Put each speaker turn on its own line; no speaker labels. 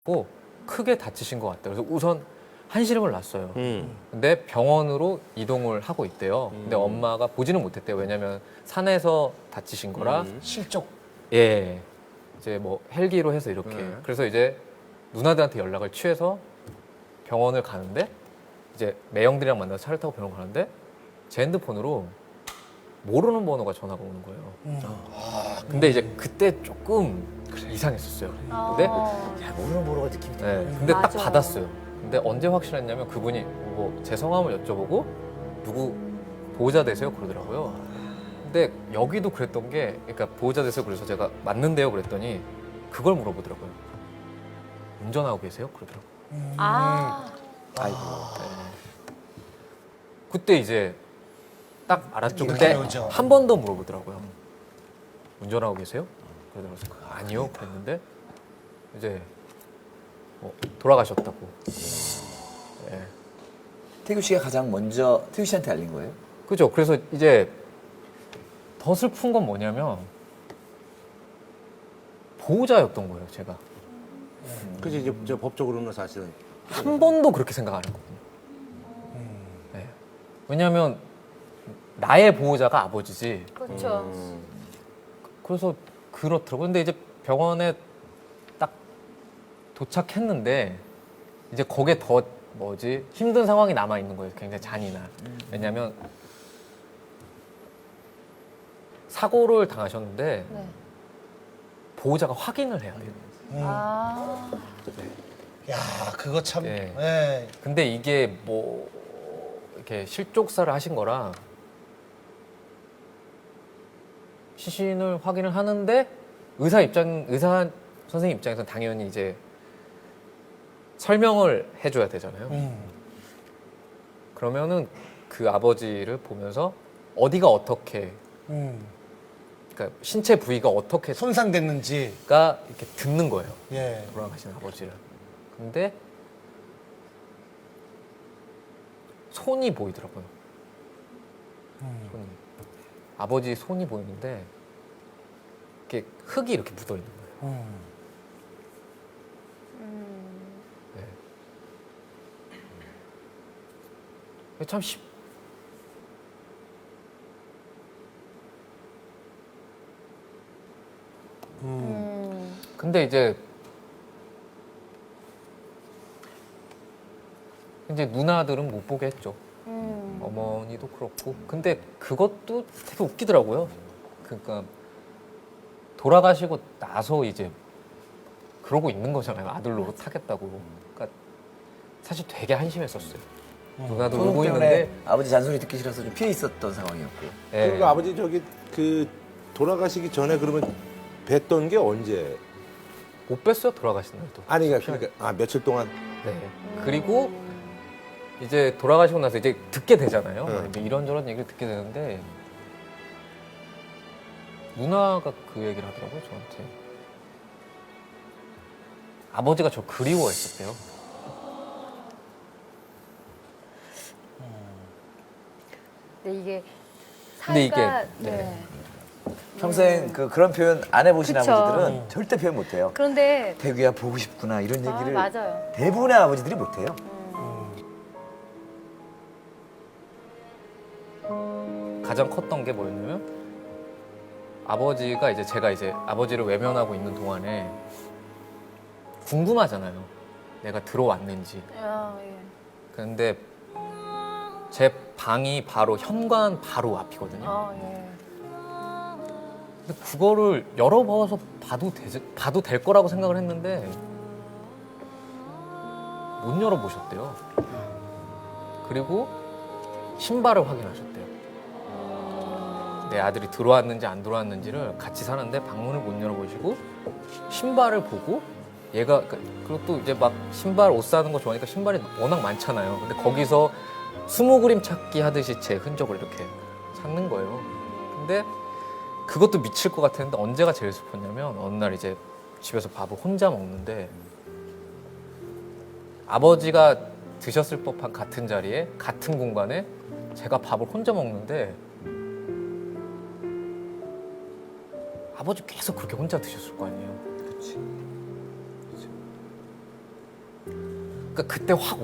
고 크게 다치신 것 같다. 그래서 우선 한시름을 놨어요. 근데 병원으로 이동을 하고 있대요. 근데 엄마가 보지는 못했대요. 왜냐면 산에서 다치신 거라.
실족.
예. 이제 뭐 헬기로 해서 이렇게. 그래서 이제 누나들한테 연락을 취해서 병원을 가는데 이제 매형들이랑 만나서 차를 타고 병원 가는데 제 핸드폰으로 모르는 번호가 전화가 오는 거예요. 근데 이제 그때 조금 이상했었어요. 근데
야, 모르는 보러가 느낌이
네, 근데 딱
맞아.
받았어요. 근데 언제 확실했냐면 그분이 뭐 제 성함을 여쭤보고 누구 보호자 되세요? 그러더라고요. 근데 여기도 그랬던 게 그러니까 보호자 되세요? 그래서 제가 맞는데요? 그랬더니 그걸 물어보더라고요. 운전하고 계세요? 그러더라고요.
아,
아이고.
그때 이제 딱 알았죠.
이렇게
근데
배우죠.
한 번 더 물어보더라고요. 운전하고 계세요? 그러더라고요. 아니요. 그랬는데 이제 뭐 돌아가셨다고. 예.
태규 씨가 가장 먼저 태규 씨한테 알린 거예요?
그죠. 그래서 이제 더 슬픈 건 뭐냐면 보호자였던 거예요, 제가.
그지 이제 저 법적으로는 사실은
한 번도 그렇게 생각 안 했거든요. 네. 왜냐하면 나의 보호자가 아버지지.
그렇죠.
그래서 그렇더라고요. 근데 이제 병원에 딱 도착했는데 이제 거기에 더 뭐지 힘든 상황이 남아 있는 거예요. 굉장히 잔인한. 왜냐하면 사고를 당하셨는데
네.
보호자가 확인을 해야 돼요.
아,
야, 그거 참.
예.
예.
근데 이게 뭐 이렇게 실족사를 하신 거라 시신을 확인을 하는데 의사 선생님 입장에서는 당연히 이제 설명을 해줘야 되잖아요. 그러면은 그 아버지를 보면서 어디가 어떻게, 그러니까 신체 부위가 어떻게
손상됐는지.
가 이렇게 듣는 거예요.
예.
돌아가신 아버지를. 근데 손이 보이더라고요. 손이. 아버지 손이 보이는데 이렇게 흙이 이렇게 묻어 있는 거예요. 네. 참 근데 이제 누나들은 못 보게 했죠. 어머니도 그렇고. 근데 그것도 되게 웃기더라고요. 그러니까 돌아가시고 나서 이제 그러고 있는 거잖아요. 아들 노릇 하겠다고. 그러니까 사실 되게 한심했었어요. 누나도 울고
소송
있는데.
때문에 아버지 잔소리 듣기 싫어서 좀 피해 있었던 상황이었고.
예.
그리고 아버지 저기 그 돌아가시기 전에 그러면 뵀던 게 언제?
못 뵀어요. 돌아가신 날도.
아니 그러니까 아 며칠 동안
네. 그리고 이제 돌아가시고 나서 이제 듣게 되잖아요.
네.
이런저런 얘기를 듣게 되는데 누나가 그 얘기를 하더라고요, 저한테. 아버지가 저 그리워했었대요.
근데 이게
근데 이게,
사이가
네.
평생 그런 표현 안 해보신
그쵸.
아버지들은 절대 표현 못해요.
그런데
태규야 보고 싶구나 이런 얘기를
맞아요.
대부분의 아버지들이 못해요.
가장 컸던 게 뭐였냐면 아버지가 이제 제가 이제 아버지를 외면하고 있는 동안에 궁금하잖아요. 내가 들어왔는지.
아, 예.
근데 제 방이 바로 현관 바로 앞이거든요.
아, 예.
근데 그거를 열어봐서 봐도 될 거라고 생각을 했는데 못 열어보셨대요. 그리고 신발을 확인하셨대요. 내 아들이 들어왔는지 안 들어왔는지를 같이 사는데 방문을 못 열어보시고 신발을 보고 얘가 그리고 또 이제 막 신발 옷 사는 거 좋아하니까 신발이 워낙 많잖아요. 근데 거기서 스무 그림 찾기 하듯이 제 흔적을 이렇게 찾는 거예요. 근데 그것도 미칠 것 같았는데 언제가 제일 슬펐냐면 어느 날 이제 집에서 밥을 혼자 먹는데 아버지가 드셨을 법한 같은 자리에 같은 공간에 제가 밥을 혼자 먹는데 아버지 계속 그렇게 혼자 드셨을 거 아니에요. 그러니까 그때 확